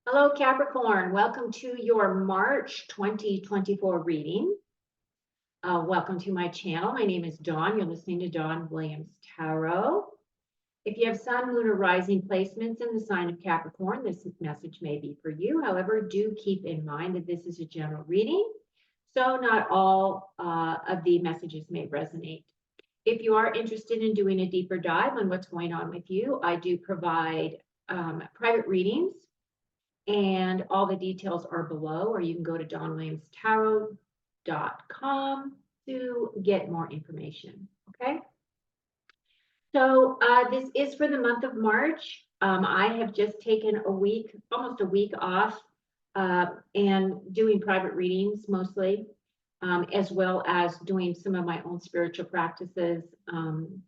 Hello, Capricorn. Welcome to your March 2024 reading. Welcome to my channel. My name is Dawn. You're listening to Dawn Williams Tarot. If you have Sun, Moon, or Rising placements in the sign of Capricorn, this message may be for you. However, do keep in mind that this is a general reading, so not all of the messages may resonate. If you are interested in doing a deeper dive on what's going on with you, I do provide private readings. And all the details are below, or you can go to dawnwilliamstarot.com to get more information. Okay. So this is for the month of March. I have just taken a week, almost a week off, and doing private readings mostly, as well as doing some of my own spiritual practices.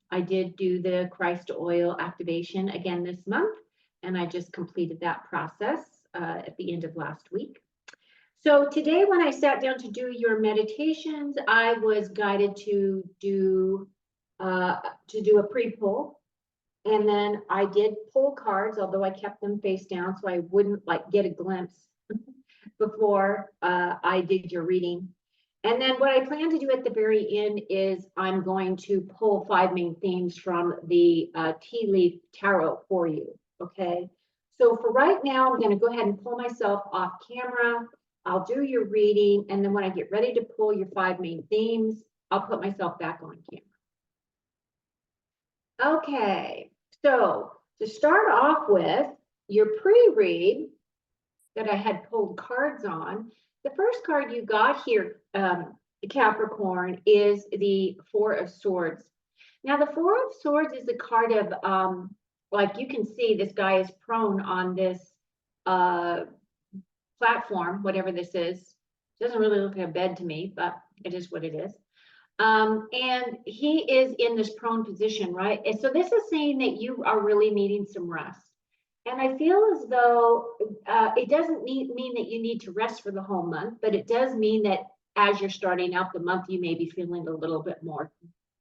I did do the Christ oil activation again this month, and I just completed that process at the end of last week. So today, when I sat down to do your meditations, I was guided to do a pre-pull, and then I did pull cards, although I kept them face down so I wouldn't get a glimpse before I did your reading. And then what I plan to do at the very end is I'm going to pull 5 main themes from the Tea Leaf Tarot for you. Okay. So for right now, I'm going to go ahead and pull myself off camera. I'll do your reading. And then when I get ready to pull your 5 main themes, I'll put myself back on camera. Okay. So to start off with your pre-read that I had pulled cards on, the first card you got here, Capricorn, is the 4 of Swords. Now, the 4 of Swords is a card of like you can see, this guy is prone on this platform, whatever this is. Doesn't really look like a bed to me, but it is what it is. And he is in this prone position, right? And so this is saying that you are really needing some rest. And I feel as though it doesn't mean that you need to rest for the whole month, but it does mean that as you're starting out the month, you may be feeling a little bit more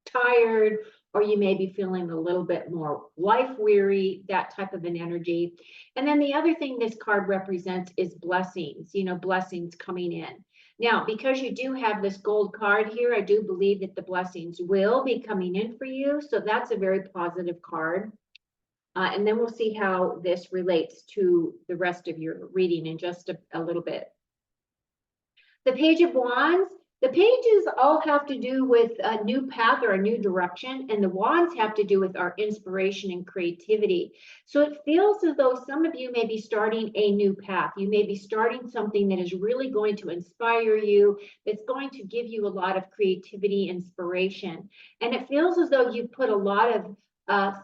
tired, or you may be feeling a little bit more life weary, that type of an energy. And then the other thing this card represents is blessings, blessings coming in. Now, because you do have this gold card here, I do believe that the blessings will be coming in for you. So that's a very positive card. And then we'll see how this relates to the rest of your reading in just a little bit. The Page of Wands, the pages all have to do with a new path or a new direction, and the wands have to do with our inspiration and creativity. So it feels as though some of you may be starting a new path. You may be starting something that is really going to inspire you, that's going to give you a lot of creativity, inspiration. And it feels as though you've put a lot of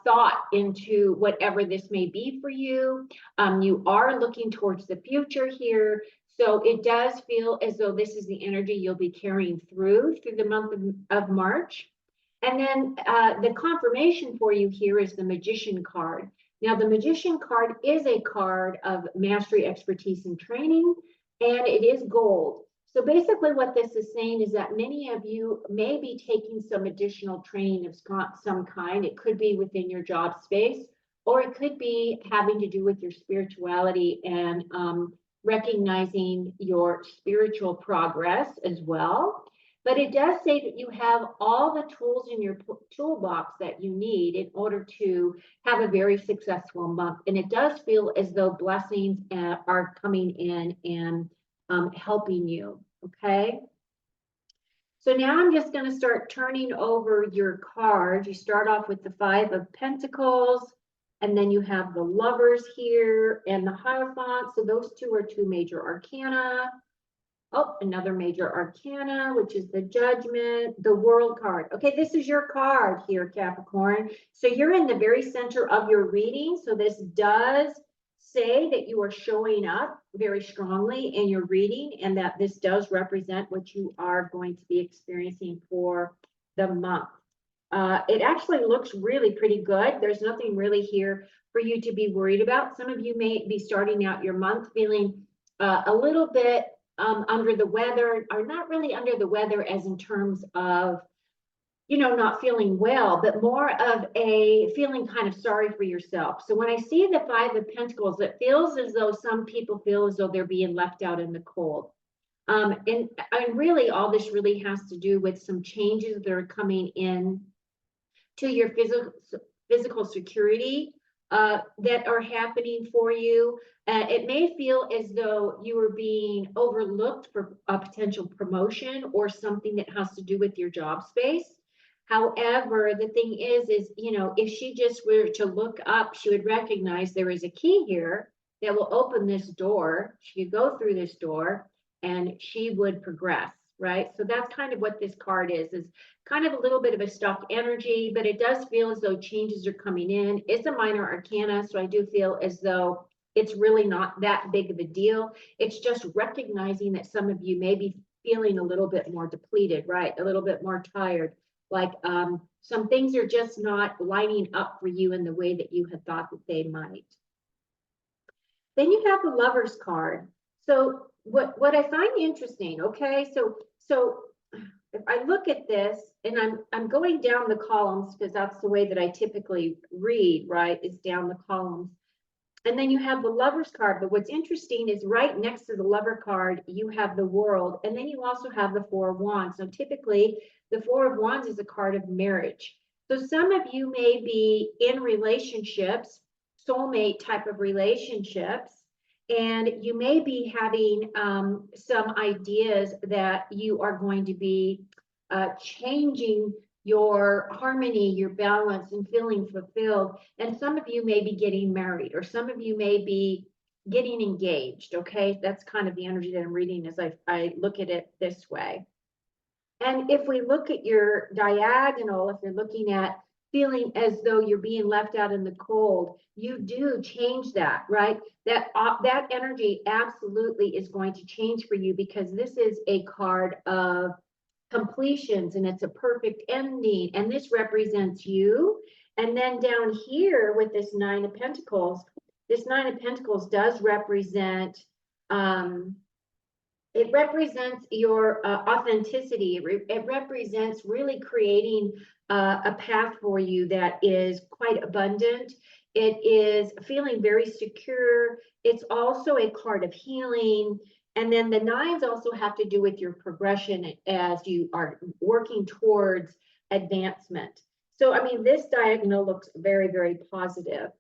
thought into whatever this may be for you. You are looking towards the future here. So it does feel as though this is the energy you'll be carrying through the month of March. And then the confirmation for you here is the Magician card. Now, the Magician card is a card of mastery, expertise, and training, and it is gold. So basically what this is saying is that many of you may be taking some additional training of some kind. It could be within your job space, or it could be having to do with your spirituality and recognizing your spiritual progress as well. But it does say that you have all the tools in your toolbox that you need in order to have a very successful month. And it does feel as though blessings are coming in and helping you, okay? So now I'm just going to start turning over your cards. You start off with the 5 of Pentacles, and then you have the Lovers here and the Hierophant. So those two are 2 major arcana. Oh, another major arcana, which is the Judgment, the World card. Okay, this is your card here, Capricorn. So you're in the very center of your reading. So this does say that you are showing up very strongly in your reading, and that this does represent what you are going to be experiencing for the month. It actually looks really pretty good. There's nothing really here for you to be worried about. Some of you may be starting out your month feeling a little bit under the weather, or not really under the weather as in terms of not feeling well, but more of a feeling kind of sorry for yourself. So when I see the Five of Pentacles, it feels as though some people feel as though they're being left out in the cold. And really all this really has to do with some changes that are coming in to your physical security that are happening for you. It may feel as though you are being overlooked for a potential promotion or something that has to do with your job space. However, the thing is, if she just were to look up, she would recognize there is a key here that will open this door. She could go through this door and she would progress, right? So that's kind of what this card is kind of a little bit of a stuck energy, but it does feel as though changes are coming in. It's a minor arcana, so I do feel as though it's really not that big of a deal. It's just recognizing that some of you may be feeling a little bit more depleted, right? A little bit more tired. Like some things are just not lining up for you in the way that you had thought that they might. Then you have the Lover's card. So what I find interesting, okay, so if I look at this and I'm going down the columns because that's the way that I typically read, right, is down the columns. And then you have the Lover's card, but what's interesting is right next to the Lover card, you have the World, and then you also have the Four of Wands. So typically, the Four of Wands is a card of marriage. So some of you may be in relationships, soulmate type of relationships, and you may be having some ideas that you are going to be changing your harmony, your balance, and feeling fulfilled. And some of you may be getting married, or some of you may be getting engaged. Okay, that's kind of the energy that I'm reading as I look at it this way. And if we look at your diagonal, if you're looking at feeling as though you're being left out in the cold, you do change that, right? That energy absolutely is going to change for you because this is a card of completions and it's a perfect ending, and this represents you. And then down here with this Nine of Pentacles, this Nine of Pentacles does represent it represents your authenticity. It represents really creating a path for you that is quite abundant. It is feeling very secure. It's also a card of healing. And then the nines also have to do with your progression as you are working towards advancement. So, I mean, this diagonal looks very, very positive.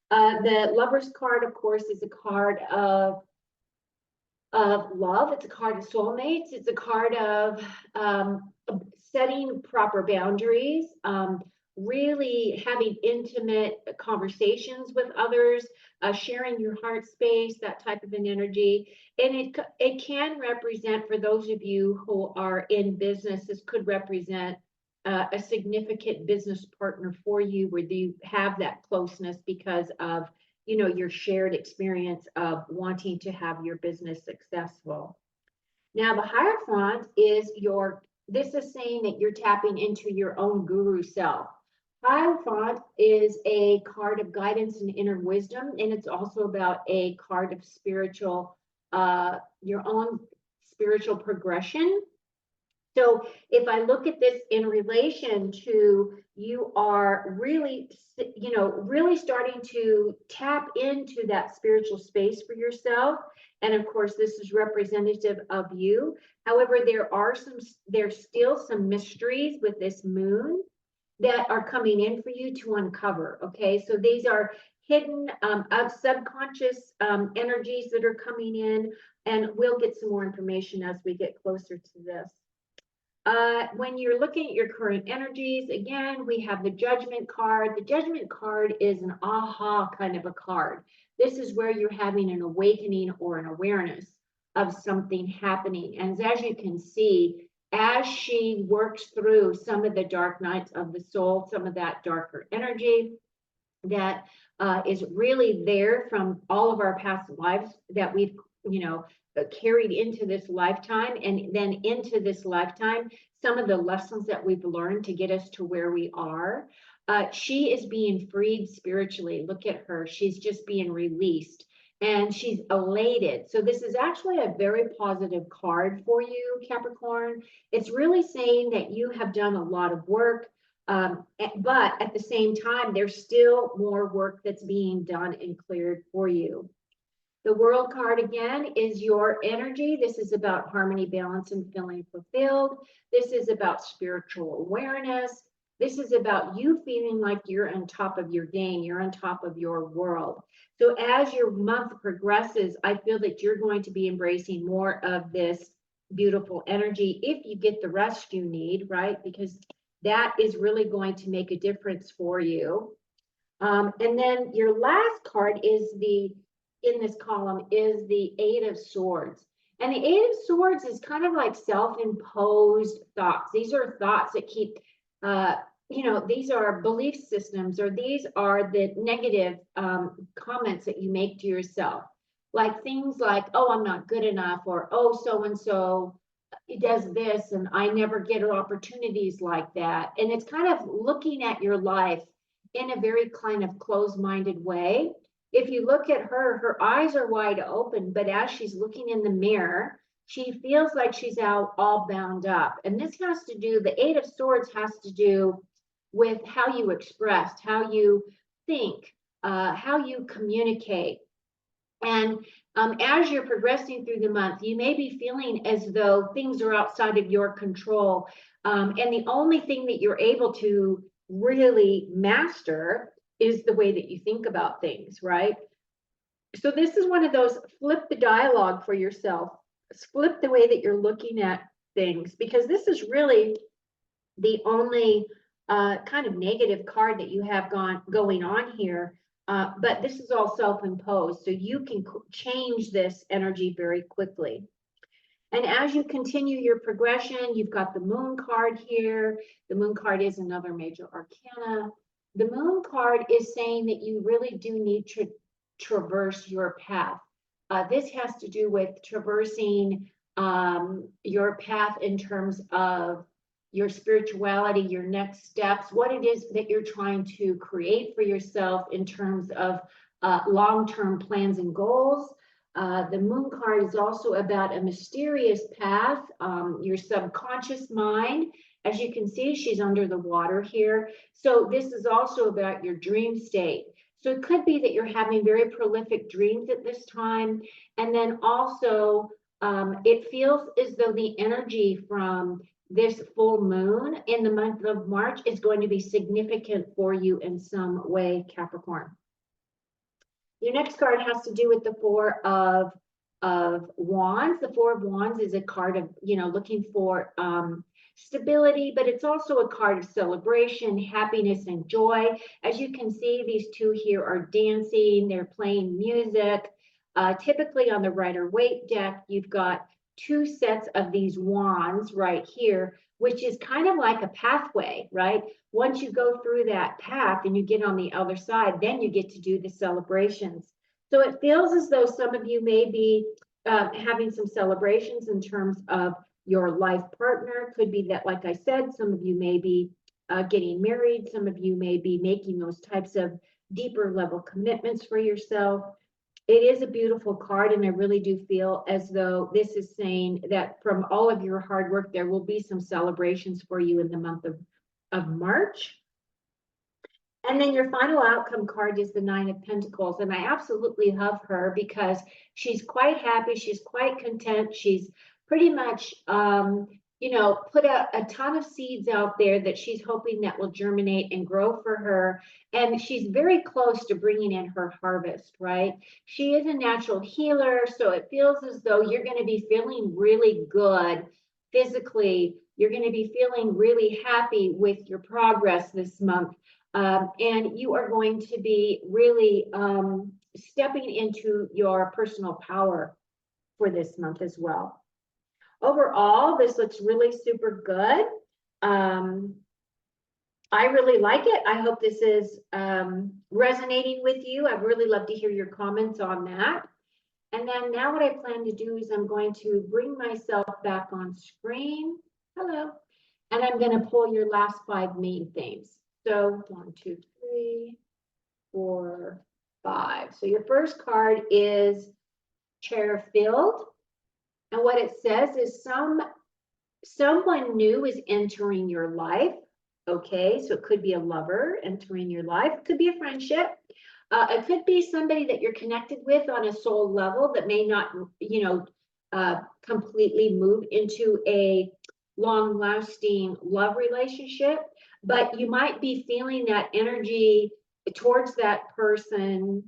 The Lover's card, of course, is a card of love. It's a card of soulmates. It's a card of setting proper boundaries, really having intimate conversations with others, sharing your heart space, that type of an energy. And it can represent, for those of you who are in business, this could represent a significant business partner for you where you have that closeness because of your shared experience of wanting to have your business successful. Now, the Hierophant is this is saying that you're tapping into your own guru self. Hierophant is a card of guidance and inner wisdom, and it's also about a card of your own spiritual progression. So if I look at this in relation to you are really, really starting to tap into that spiritual space for yourself. And of course, this is representative of you. However, there's still some mysteries with this moon that are coming in for you to uncover. Okay, so these are hidden subconscious energies that are coming in, and we'll get some more information as we get closer to this. When you're looking at your current energies, again, we have the Judgment card. The Judgment card is an aha kind of a card. This is where you're having an awakening or an awareness of something happening. And as you can see, as she works through some of the dark nights of the soul, some of that darker energy that is really there from all of our past lives that we've, carried into this lifetime, and then into this lifetime, some of the lessons that we've learned to get us to where we are. She is being freed spiritually. Look at her. She's just being released. and she's elated. So this is actually a very positive card for you, Capricorn. It's really saying that you have done a lot of work, but at the same time, there's still more work that's being done and cleared for you. The World card again is your energy. This is about harmony, balance, and feeling fulfilled. This is about spiritual awareness. This is about you feeling like you're on top of your game, you're on top of your world. So as your month progresses, I feel that you're going to be embracing more of this beautiful energy if you get the rest you need, right? Because that is really going to make a difference for you. And then your last card is in this column is the Eight of Swords. And the Eight of Swords is kind of like self-imposed thoughts. These are thoughts that keep, these are belief systems, or these are the negative comments that you make to yourself. Like things like, oh, I'm not good enough, or oh, so-and-so does this, and I never get opportunities like that. And it's kind of looking at your life in a very kind of closed-minded way. If you look at her, her eyes are wide open, but as she's looking in the mirror, she feels like she's out all bound up. And this has to do, the Eight of Swords has to do with how you express, how you think, how you communicate. And as you're progressing through the month, you may be feeling as though things are outside of your control. And the only thing that you're able to really master is the way that you think about things, right? So this is one of those, flip the dialogue for yourself, flip the way that you're looking at things, because this is really the only kind of negative card that you have going on here. But this is all self-imposed, so you can change this energy very quickly. And as you continue your progression, you've got the Moon card here. The Moon card is another major arcana. The Moon card is saying that you really do need to traverse your path. This has to do with traversing your path in terms of your spirituality, your next steps, what it is that you're trying to create for yourself in terms of long-term plans and goals. The Moon card is also about a mysterious path, your subconscious mind. As you can see, she's under the water here. So this is also about your dream state. So it could be that you're having very prolific dreams at this time. And then also, it feels as though the energy from this full moon in the month of March is going to be significant for you in some way, Capricorn. Your next card has to do with the Four of Wands. The Four of Wands is a card of, looking for stability, but it's also a card of celebration, happiness, and joy. As you can see, these two here are dancing, they're playing music. Typically on the Rider-Waite deck, you've got two sets of these wands right here, which is kind of like a pathway, right? Once you go through that path and you get on the other side, then you get to do the celebrations. So it feels as though some of you may be having some celebrations in terms of your life partner. Could be that, like I said, some of you may be getting married. Some of you may be making those types of deeper level commitments for yourself. It is a beautiful card, and I really do feel as though this is saying that from all of your hard work, there will be some celebrations for you in the month of March. And then your final outcome card is the Nine of Pentacles. And I absolutely love her because she's quite happy. She's quite content. She's pretty much, put a ton of seeds out there that she's hoping that will germinate and grow for her. And she's very close to bringing in her harvest, right? She is a natural healer. So it feels as though you're going to be feeling really good physically. You're going to be feeling really happy with your progress this month. And you are going to be really stepping into your personal power for this month as well. Overall, this looks really super good. I really like it. I hope this is resonating with you. I'd really love to hear your comments on that. And then now what I plan to do is I'm going to bring myself back on screen. Hello. And I'm going to pull your last 5 main themes. So 1, 2, 3, 4, 5. So your first card is Chairfield. And what it says is someone new is entering your life. Okay, so it could be a lover entering your life, it could be a friendship. It could be somebody that you're connected with on a soul level that may not, completely move into a long-lasting love relationship, but you might be feeling that energy towards that person,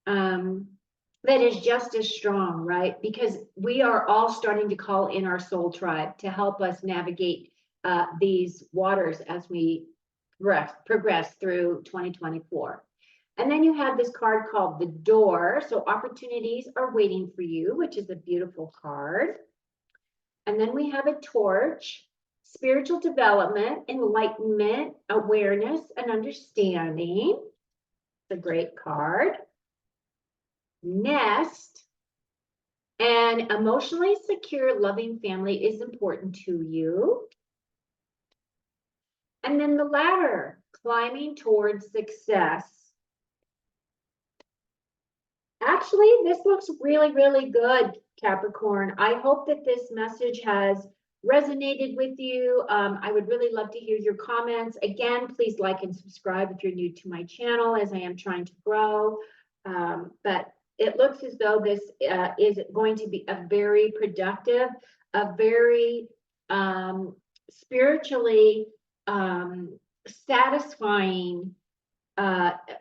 that is just as strong, right? Because we are all starting to call in our soul tribe to help us navigate these waters as we progress through 2024. And then you have this card called the Door. So opportunities are waiting for you, which is a beautiful card. And then we have a Torch, spiritual development, enlightenment, awareness, and understanding. It's a great card. Nest, and emotionally secure, loving family is important to you. And then the Ladder, climbing towards success. Actually, this looks really, really good, Capricorn. I hope that this message has resonated with you. I would really love to hear your comments. Again, please like and subscribe if you're new to my channel, as I am trying to grow. But it looks as though this is going to be a very productive, a very spiritually satisfying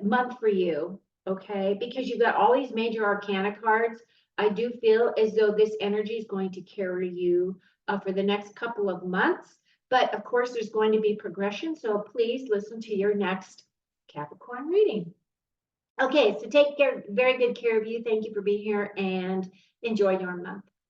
month for you, okay? Because you've got all these major arcana cards. I do feel as though this energy is going to carry you for the next couple of months. But of course, there's going to be progression. So please listen to your next Capricorn reading. Okay, so take care, very good care of you. Thank you for being here and enjoy your month.